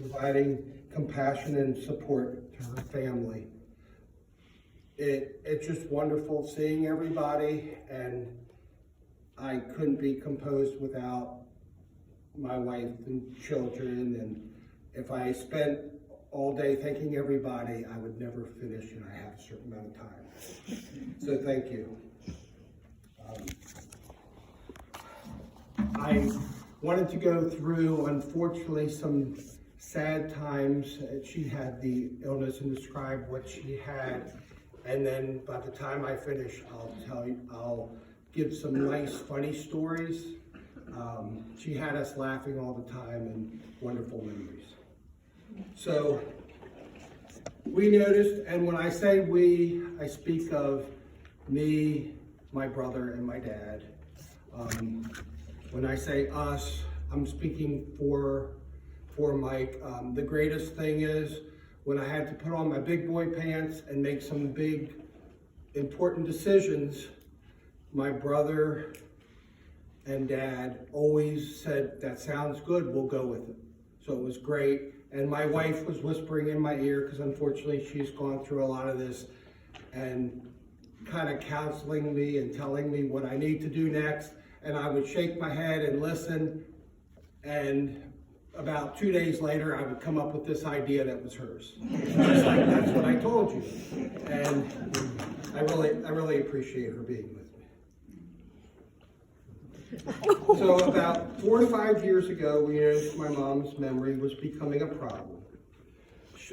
providing compassion and support to her family. It's just wonderful seeing everybody, and I couldn't be composed without my wife and children, and if I spent all day thanking everybody, I would never finish, and I have a certain amount of time. So thank you. I wanted to go through, unfortunately, some sad times. She had the illness and describe what she had, and then by the time I finish, I'll give some nice, funny stories. She had us laughing all the time and wonderful memories. So we noticed, and when I say we, I speak of me, my brother, and my dad. When I say us, I'm speaking for Mike. The greatest thing is when I had to put on my big boy pants and make some big, important decisions, my brother and dad always said, "That sounds good, we'll go with it." So it was great. And my wife was whispering in my ear, because unfortunately she's gone through a lot of this, and kind of counseling me and telling me what I need to do next. And I would shake my head and listen, and about 2 days later, I would come up with this idea that was hers. Just like, that's what I told you. And I really appreciate her being with me. So about 4 to 5 years ago, we noticed my mom's memory was becoming a problem.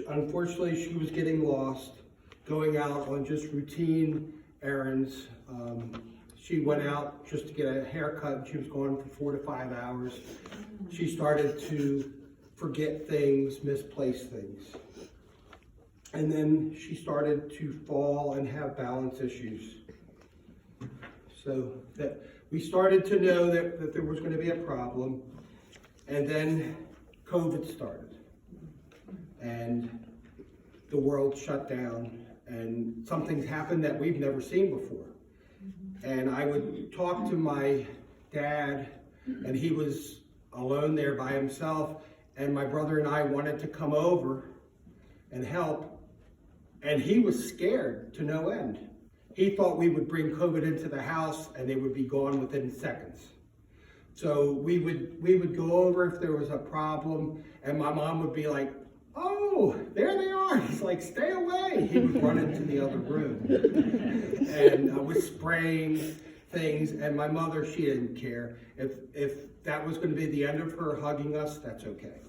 Unfortunately, she was getting lost, going out on just routine errands. She went out just to get a haircut, and she was gone for 4 to 5 hours. She started to forget things, misplace things. And then she started to fall and have balance issues. So that we started to know that there was going to be a problem. And then COVID started. And the world shut down. And something's happened that we've never seen before. And I would talk to my dad, and he was alone there by himself, and my brother and I wanted to come over and help, and he was scared to no end. He thought we would bring COVID into the house and they would be gone within seconds. So we would go over if there was a problem, and my mom would be like, "Oh, there they are." He's like, "Stay away." He would run into the other room. And I was spraying things, and my mother, she didn't care. If that was going to be the end of her hugging us, that's okay.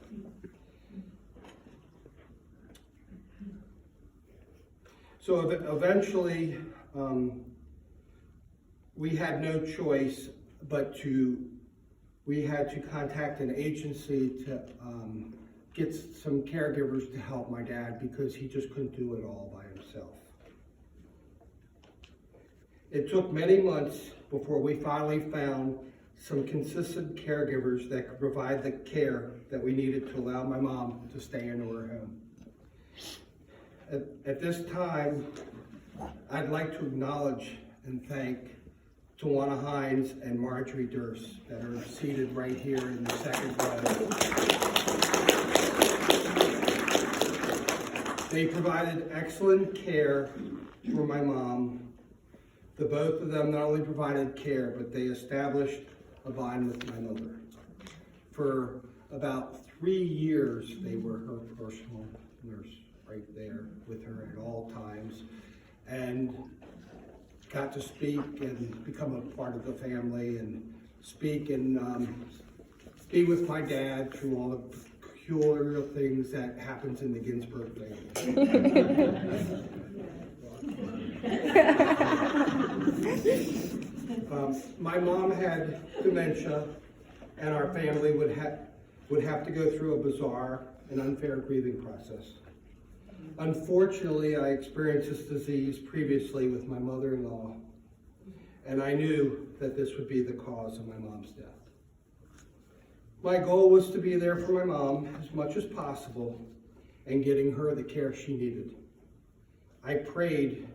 So eventually, we had no choice but we had to contact an agency to get some caregivers to help my dad, because he just couldn't do it all by himself. It took many months before we finally found some consistent caregivers that could provide the care that we needed to allow my mom to stay in her home. At this time, I'd like to acknowledge and thank Tawana Hines and Marjorie Durst that are seated right here in the second row. They provided excellent care for my mom. The both of them not only provided care, but they established a bond with my mother. For about 3 years, they were her personal nurse right there with her at all times, and got to speak and become a part of the family, and speak and be with my dad through all the peculiar things that happens in the Ginsburg family. My mom had dementia, and our family would have to go through a bizarre and unfair grieving process. Unfortunately, I experienced this disease previously with my mother-in-law, and I knew that this would be the cause of my mom's death. My goal was to be there for my mom as much as possible and getting her the care she needed. I prayed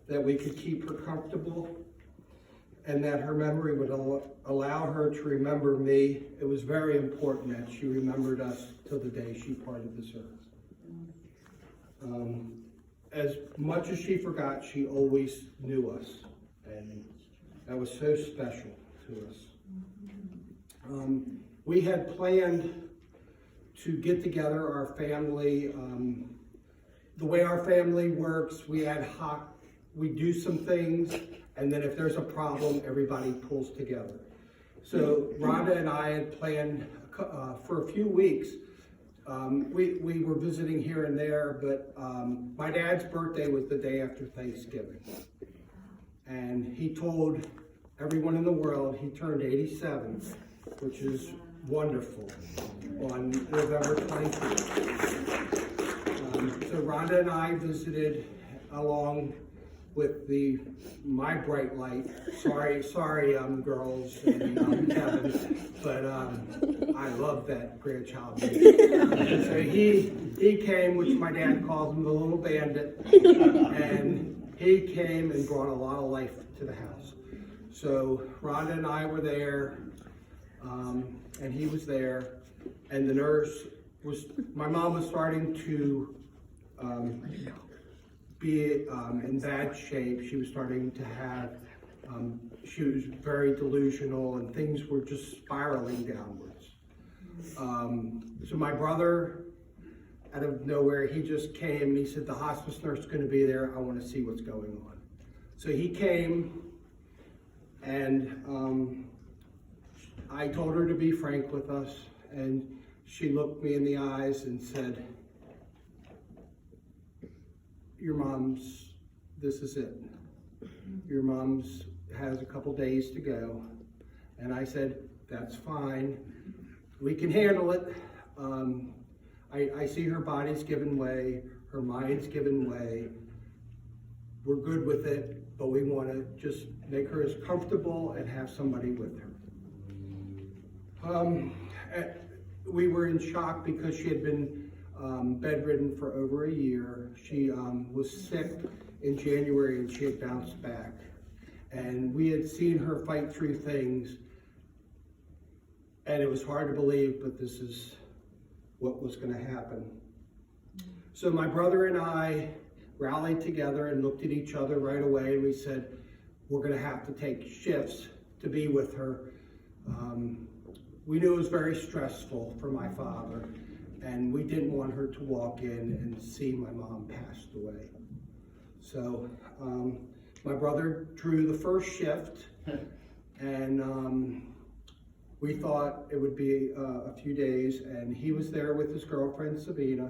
that we could keep her comfortable and that her memory would allow her to remember me. It was very important that she remembered us till the day she parted this earth. As much as she forgot, she always knew us, and that was so special to us. We had planned to get together, our family. The way our family works, we do some things, and then if there's a problem, everybody pulls together. So Rhonda and I had planned for a few weeks. We were visiting here and there, but my dad's birthday was the day after Thanksgiving. And he told everyone in the world he turned 87, which is wonderful, on November 25th. So Rhonda and I visited along with my bright light. Sorry, girls and Kevin, but I love that grandchild. So he came, which my dad calls him the little bandit, and he came and brought a lot of life to the house. So Rhonda and I were there, and he was there, and the nurse my mom was starting to be in bad shape. She was starting to have, she was very delusional, and things were just spiraling downwards. So my brother, out of nowhere, he just came and he said, the hospice nurse is going to be there. I want to see what's going on. So he came, and I told her to be frank with us, and she looked me in the eyes and said, your mom's, this is it. Your mom's has a couple days to go. And I said, that's fine. We can handle it. I see her body's given way, her mind's given way. We're good with it, but we want to just make her as comfortable and have somebody with her. We were in shock because she had been bedridden for over a year. She was sick in January and she had bounced back. And we had seen her fight through things, and it was hard to believe, but this is what was going to happen. So my brother and I rallied together and looked at each other right away, and we said, we're going to have to take shifts to be with her. We knew it was very stressful for my father, and we didn't want her to walk in and see my mom passed away. So my brother drew the first shift, and we thought it would be a few days, and he was there with his girlfriend Sabina,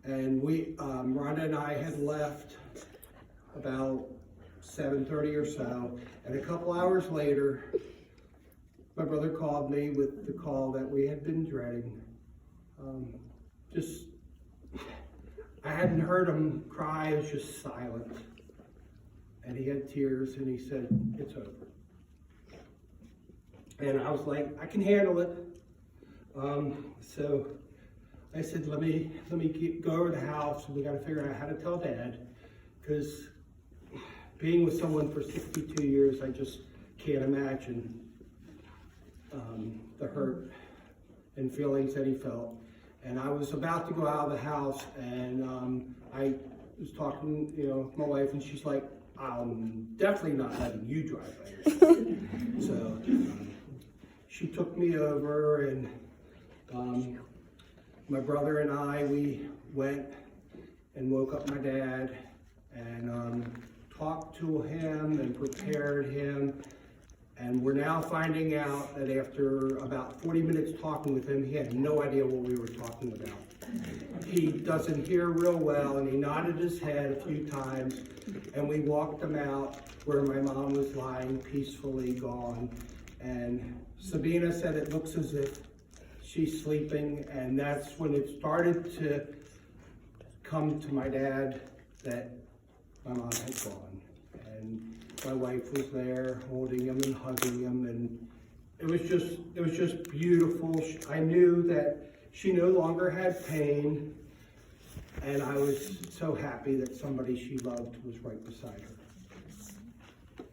and Rhonda and I had left about 7:30 or so, and a couple hours later, my brother called me with the call that we had been dreading. I hadn't heard him cry, it was just silent. And he had tears, and he said, it's over. And I was like, I can handle it. So I said, let me go over to the house, and we got to figure out how to tell Dad, because being with someone for 62 years, I just can't imagine the hurt and feelings that he felt. And I was about to go out of the house, and I was talking, with my wife, and she's like, I'm definitely not letting you drive by yourself. So she took me over, and my brother and I, we went and woke up my dad and talked to him and prepared him. And we're now finding out that after about 40 minutes talking with him, he had no idea what we were talking about. He doesn't hear real well, and he nodded his head a few times, and we walked him out where my mom was lying peacefully gone. And Sabina said it looks as if she's sleeping, and that's when it started to come to my dad that my mom had gone. And my wife was there holding him and hugging him, and it was just beautiful. I knew that she no longer had pain, and I was so happy that somebody she loved was right beside her.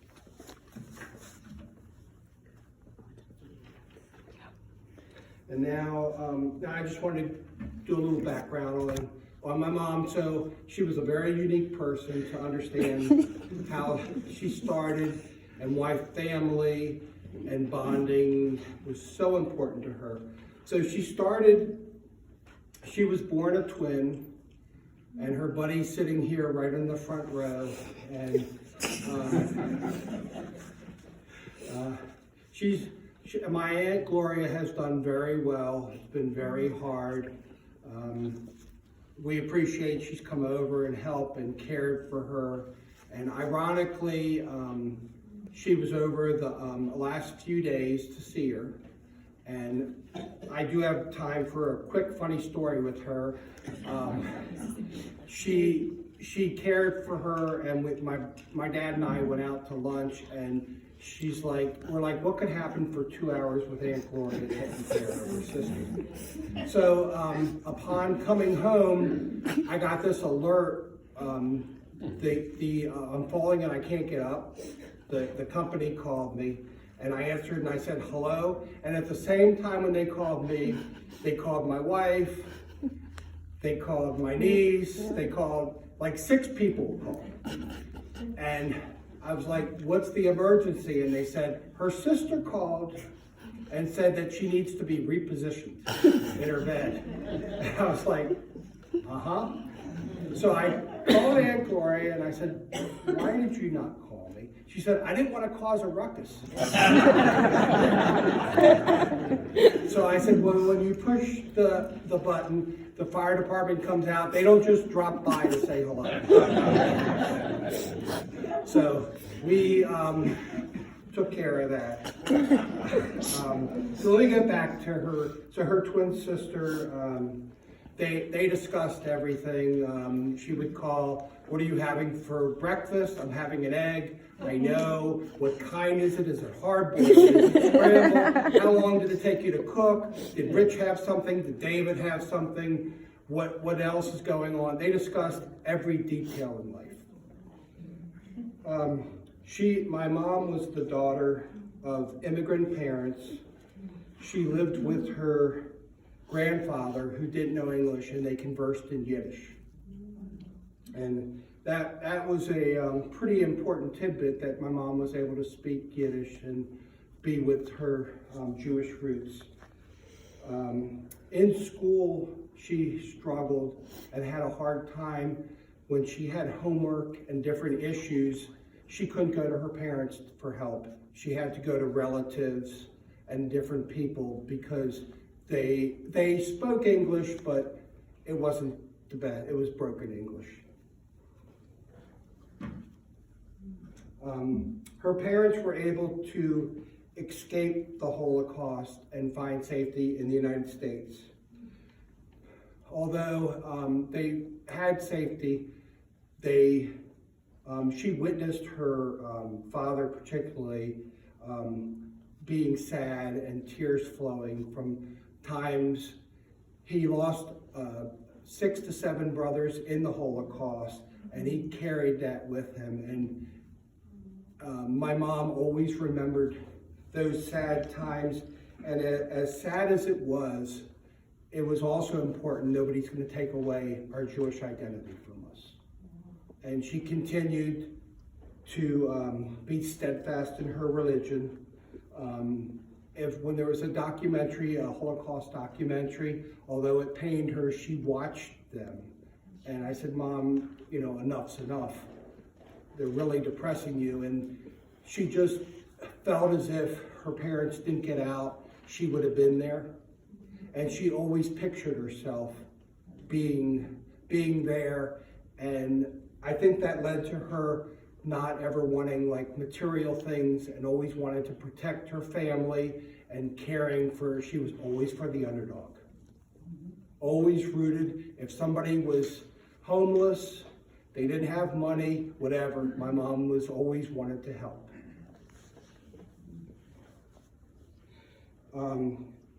And now I just wanted to do a little background on my mom. So she was a very unique person to understand how she started and why family and bonding was so important to her. So she was born a twin, and her buddy's sitting here right in the front row. And my Aunt Gloria has done very well. It's been very hard. We appreciate she's come over and helped and cared for her. And ironically, she was over the last few days to see her. And I do have time for a quick funny story with her. She cared for her, and with my dad and I went out to lunch, and we're like, what could happen for 2 hours with Aunt Gloria taking care of her sister? So upon coming home, I got this alert. I'm falling and I can't get up. The company called me, and I answered and I said hello. And at the same time when they called me, they called my wife, they called my niece, they called like 6 people called. And I was like, what's the emergency? And they said, her sister called and said that she needs to be repositioned in her bed. And I was like, uh-huh. So I called Aunt Gloria and I said, why did you not call me? She said, I didn't want to cause a ruckus. So I said, well, when you push the button, the fire department comes out. They don't just drop by to say hello. So we took care of that. So let me get back to her. So her twin sister, they discussed everything. She would call, what are you having for breakfast? I'm having an egg. I know. What kind is it? Is it hard boiled? Is it scrambled? How long did it take you to cook? Did Rich have something? Did David have something? What else is going on? They discussed every detail in life. My mom was the daughter of immigrant parents. She lived with her grandfather who didn't know English, and they conversed in Yiddish. And that was a pretty important tidbit, that my mom was able to speak Yiddish and be with her Jewish roots. In school, she struggled and had a hard time when she had homework and different issues. She couldn't go to her parents for help. She had to go to relatives and different people because they spoke English, but it wasn't the best. It was broken English. Her parents were able to escape the Holocaust and find safety in the United States. Although they had safety, she witnessed her father particularly being sad and tears flowing from times he lost 6 to 7 brothers in the Holocaust, and he carried that with him. And my mom always remembered those sad times, and as sad as it was also important. Nobody's going to take away our Jewish identity from us. And she continued to be steadfast in her religion. When there was a documentary, a Holocaust documentary, although it pained her, she watched them. And I said, Mom, enough's enough. They're really depressing you. And she just felt as if her parents didn't get out, she would have been there. And she always pictured herself being there. And I think that led to her not ever wanting material things, and always wanted to protect her family and she was always for the underdog. Always rooted. If somebody was homeless, they didn't have money, whatever, my mom was always wanted to help.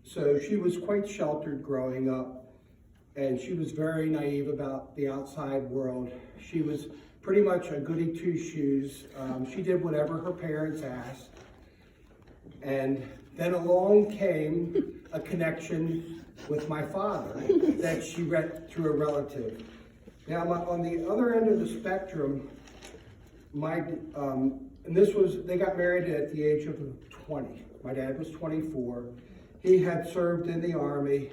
So she was quite sheltered growing up, and she was very naive about the outside world. She was pretty much a goody two-shoes. She did whatever her parents asked. And then along came a connection with my father that she read through a relative. Now, on the other end of the spectrum, and they got married at the age of 20. My dad was 24. He had served in the Army.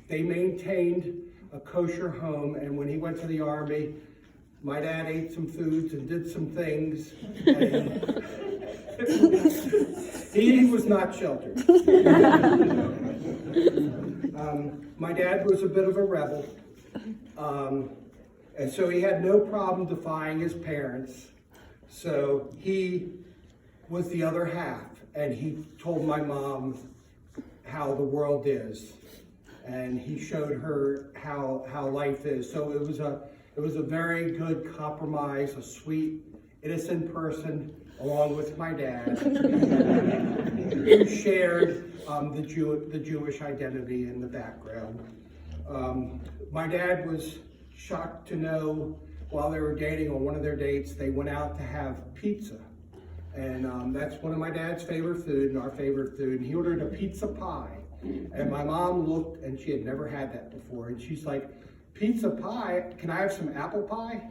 They maintained a kosher home, and when he went to the Army, my dad ate some foods and did some things. And he was not sheltered. My dad was a bit of a rebel, and so he had no problem defying his parents. So he was the other half, and he told my mom how the world is, and he showed her how life is. So it was a very good compromise, a sweet, innocent person, along with my dad, who shared the Jewish identity in the background. My dad was shocked to know while they were dating, on one of their dates, they went out to have pizza. And that's one of my dad's favorite food and our favorite food. And he ordered a pizza pie. And my mom looked, and she had never had that before. And she's like, "Pizza pie? Can I have some apple pie?"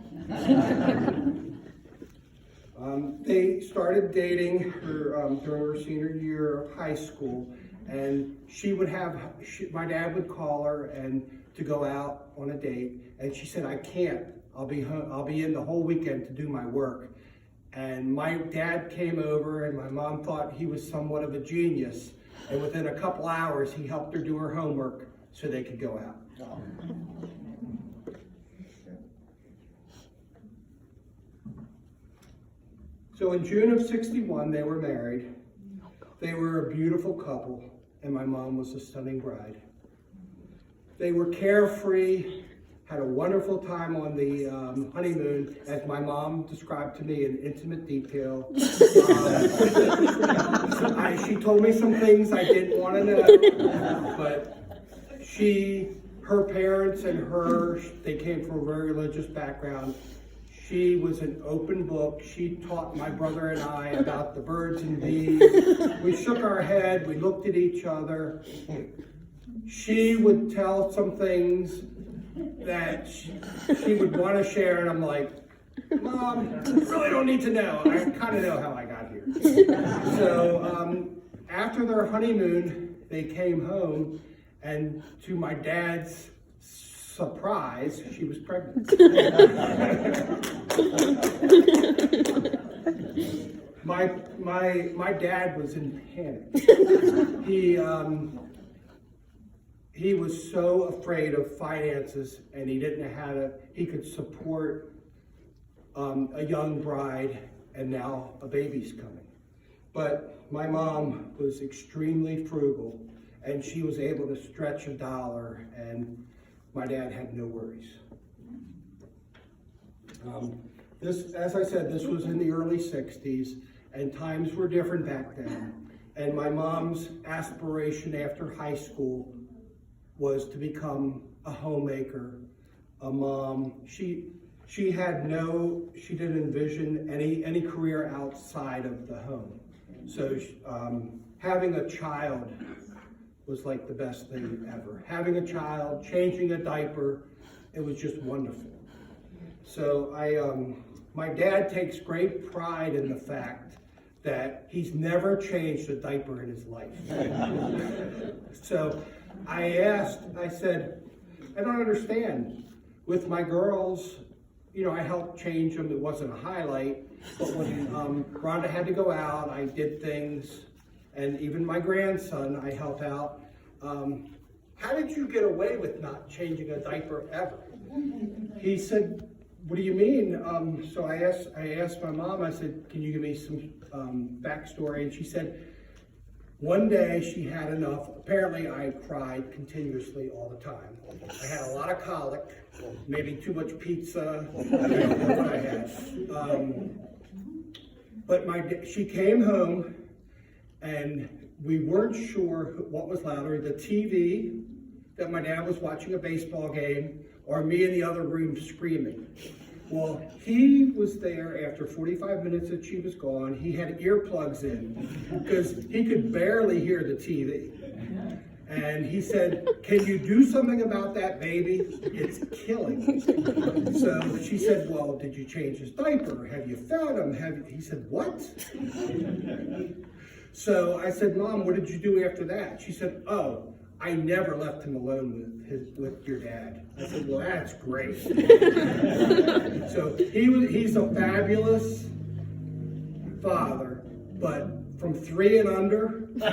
They started dating during her senior year of high school. And my dad would call her and to go out on a date. And she said, "I can't. I'll be in the whole weekend to do my work." And my dad came over, and my mom thought he was somewhat of a genius. And within a couple hours, he helped her do her homework so they could go out. So in June of '61, they were married. They were a beautiful couple, and my mom was a stunning bride. They were carefree, had a wonderful time on the honeymoon, as my mom described to me in intimate detail. She told me some things I didn't want to know, but her parents and they came from a very religious background. She was an open book. She taught my brother and I about the birds and bees. We shook our head, we looked at each other. She would tell some things that she would want to share, and I'm like, "Mom, I really don't need to know. I kind of know how I got here." So after their honeymoon, they came home, and to my dad's surprise, she was pregnant. My dad was in panic. He was so afraid of finances, and he didn't know how he could support a young bride, and now a baby's coming. But my mom was extremely frugal, and she was able to stretch $1, and my dad had no worries. As I said, this was in the early '60s, and times were different back then. And my mom's aspiration after high school was to become a homemaker, a mom. She didn't envision any career outside of the home. So having a child was like the best thing ever. Having a child, changing a diaper, it was just wonderful. So my dad takes great pride in the fact that he's never changed a diaper in his life. So I said, "I don't understand. With my girls, I helped change them. It wasn't a highlight, but when Rhonda had to go out, I did things, and even my grandson, I helped out. How did you get away with not changing a diaper ever?" He said, "What do you mean?" So I asked my mom, I said, "Can you give me some backstory?" And she said, one day she had enough. Apparently I cried continuously all the time. I had a lot of colic, maybe too much pizza, what I had. But she came home, and we weren't sure what was louder, the TV, that my dad was watching a baseball game, or me in the other room screaming. Well, he was there after 45 minutes that she was gone. He had earplugs in because he could barely hear the TV. And he said, can you do something about that baby? It's killing me. So she said, well, did you change his diaper? Have you fed him? He said, what? So I said, Mom, what did you do after that? She said, oh, I never left him alone with your dad. I said, well, that's great. So he's a fabulous father, but from 3 and under, no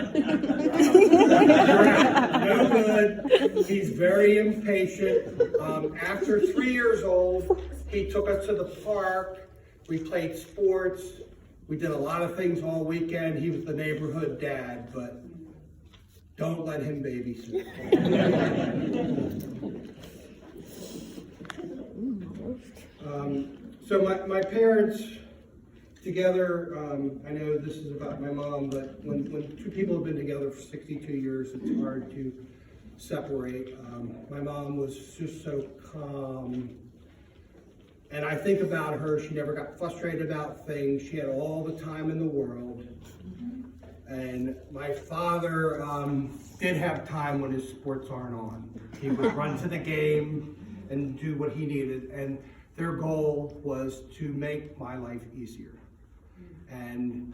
good. He's very impatient. After 3 years old, he took us to the park. We played sports. We did a lot of things all weekend. He was the neighborhood dad, but don't let him babysit. So my parents together, I know this is about my mom, but when two people have been together for 62 years, it's hard to separate. My mom was just so calm. And I think about her, she never got frustrated about things. She had all the time in the world. And my father did have time when his sports aren't on. He would run to the game and do what he needed. And their goal was to make my life easier. And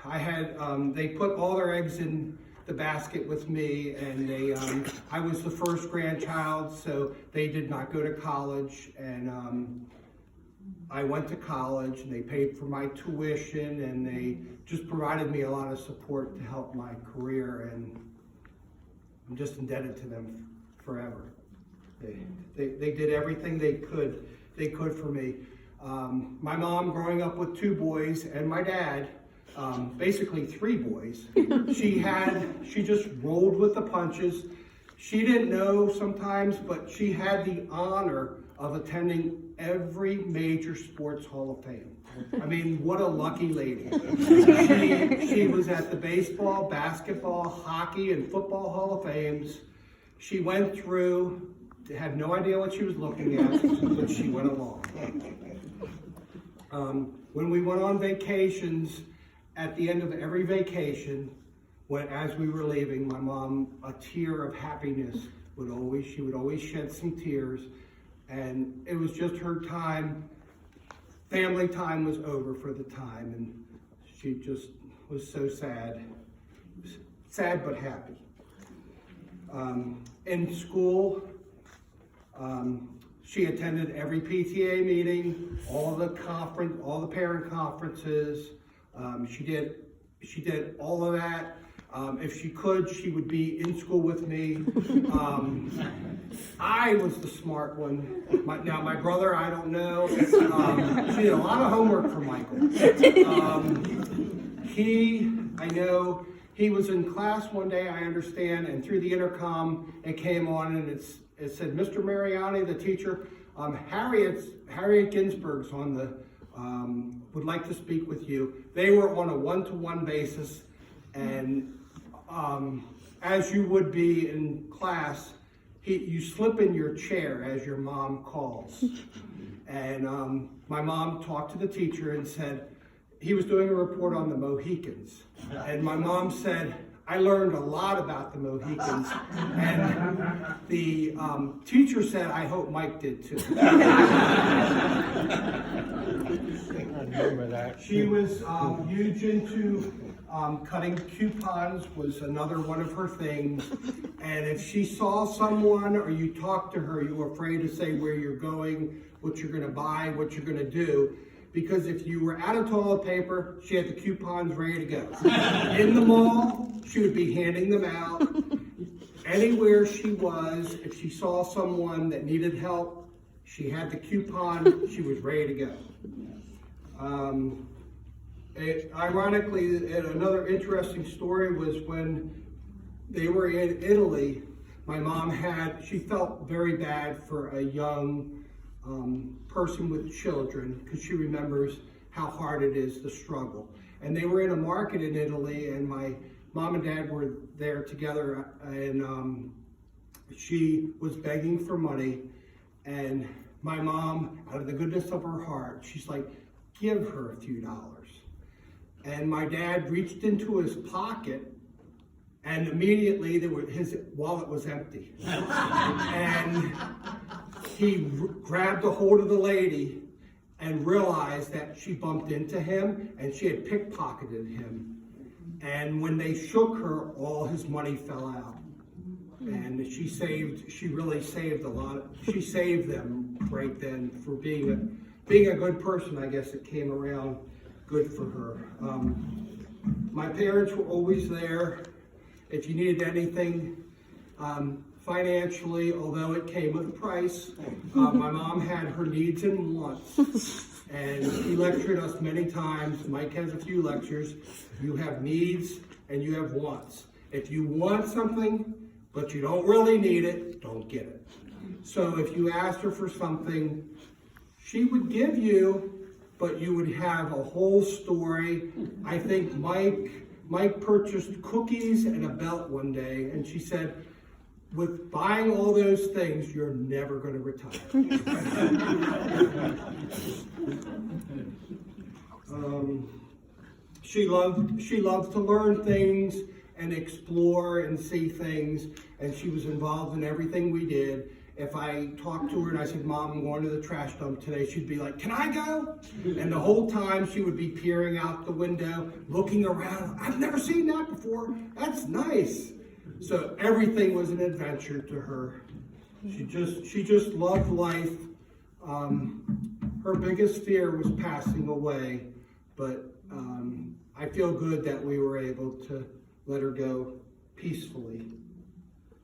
I had, they put all their eggs in the basket with me, and I was the first grandchild, so they did not go to college, and I went to college, and they paid for my tuition, and they just provided me a lot of support to help my career, and I'm just indebted to them forever. They did everything they could for me. My mom, growing up with 2 boys, and my dad, basically 3 boys, she just rolled with the punches. She didn't know sometimes, but she had the honor of attending every major sports Hall of Fame. I mean, what a lucky lady. She was at the baseball, basketball, hockey, and football Hall of Fames. She went through, had no idea what she was looking at, but she went along. When we went on vacations, at the end of every vacation, as we were leaving, my mom, a tear of happiness she would always shed some tears, and it was just her time. Family time was over for the time, and she just was so sad. Sad but happy. In school, she attended every PTA meeting, all the parent conferences. She did all of that. If she could, she would be in school with me. I was the smart one. My brother, I don't know. She did a lot of homework for Michael. I know he was in class one day, I understand, and through the intercom, it came on, and it said, Mr. Mariani, the teacher, Harriet Ginsburg's on the, would like to speak with you. They were on a one-to-one basis, and as you would be in class, you slip in your chair as your mom calls. And my mom talked to the teacher and said, he was doing a report on the Mohicans. And my mom said, I learned a lot about the Mohicans. And the teacher said, I hope Mike did too. I remember that. She was huge into cutting coupons, was another one of her things. And if she saw someone or you talked to her, you were afraid to say where you're going, what you're going to buy, what you're going to do. Because if you were out of toilet paper, she had the coupons ready to go. In the mall, she would be handing them out. Anywhere she was, if she saw someone that needed help, she had the coupon, she was ready to go. Ironically, another interesting story was when they were in Italy, my mom she felt very bad for a young person with children, because she remembers how hard it is to struggle. And they were in a market in Italy, and my mom and dad were there together, and she was begging for money, and my mom, out of the goodness of her heart, she's like, give her a few dollars. And my dad reached into his pocket And immediately his wallet was empty. And he grabbed a hold of the lady and realized that she bumped into him and she had pickpocketed him. And when they shook her, all his money fell out. And she really saved a lot. She saved them right then for being a good person. I guess it came around good for her. My parents were always there. If you needed anything financially, although it came with a price, my mom had her needs and wants. And he lectured us many times. Mike has a few lectures. You have needs and you have wants. If you want something, but you don't really need it, don't get it. So if you asked her for something, she would give you, but you would have a whole story. I think Mike purchased cookies and a belt one day, and she said, with buying all those things, you're never going to retire. She loved to learn things and explore and see things, and she was involved in everything we did. If I talked to her and I said, Mom, I'm going to the trash dump today, she'd be like, can I go? And the whole time she would be peering out the window, looking around. I've never seen that before. That's nice. So everything was an adventure to her. She just loved life. Her biggest fear was passing away, but I feel good that we were able to let her go peacefully.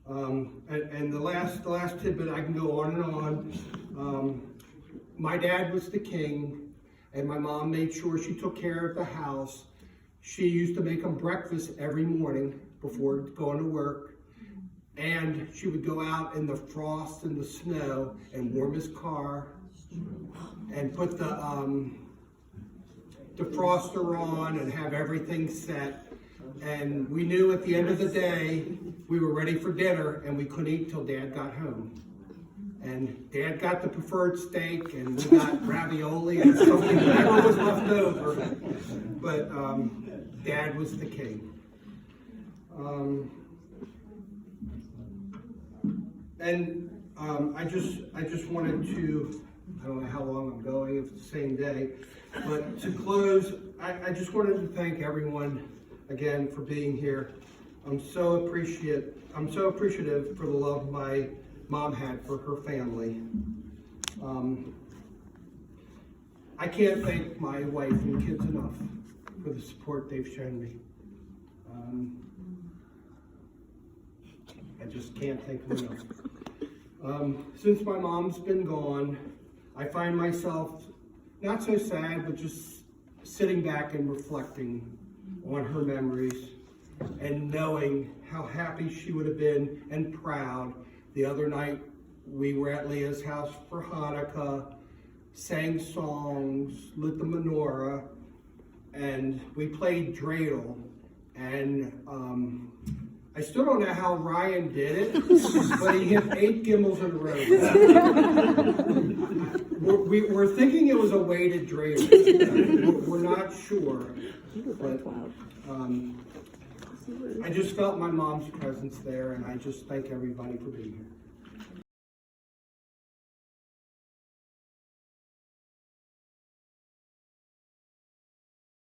And the last tidbit, I can go on and on. My dad was the king, and my mom made sure she took care of the house. She used to make him breakfast every morning before going to work, and she would go out in the frost and the snow and warm his car and put the defroster on and have everything set. And we knew at the end of the day we were ready for dinner, and we couldn't eat till Dad got home. And Dad got the preferred steak, and we got ravioli and something whatever was left over. But Dad was the king. I just wanted to, I don't know how long I'm going, if it's the same day, but to close, I just wanted to thank everyone again for being here. I'm so appreciative for the love my mom had for her family. I can't thank my wife and kids enough for the support they've shown me. I just can't thank them enough. Since my mom's been gone, I find myself not so sad, but just sitting back and reflecting on her memories and knowing how happy she would have been and proud. The other night, we were at Leah's house for Hanukkah, sang songs, lit the menorah, and we played dreidel. And I still don't know how Ryan did it, but he hit 8 gimbals in a row. We're thinking it was a weighted dreidel. We're not sure, but I just felt my mom's presence there, and I just thank everybody for being here.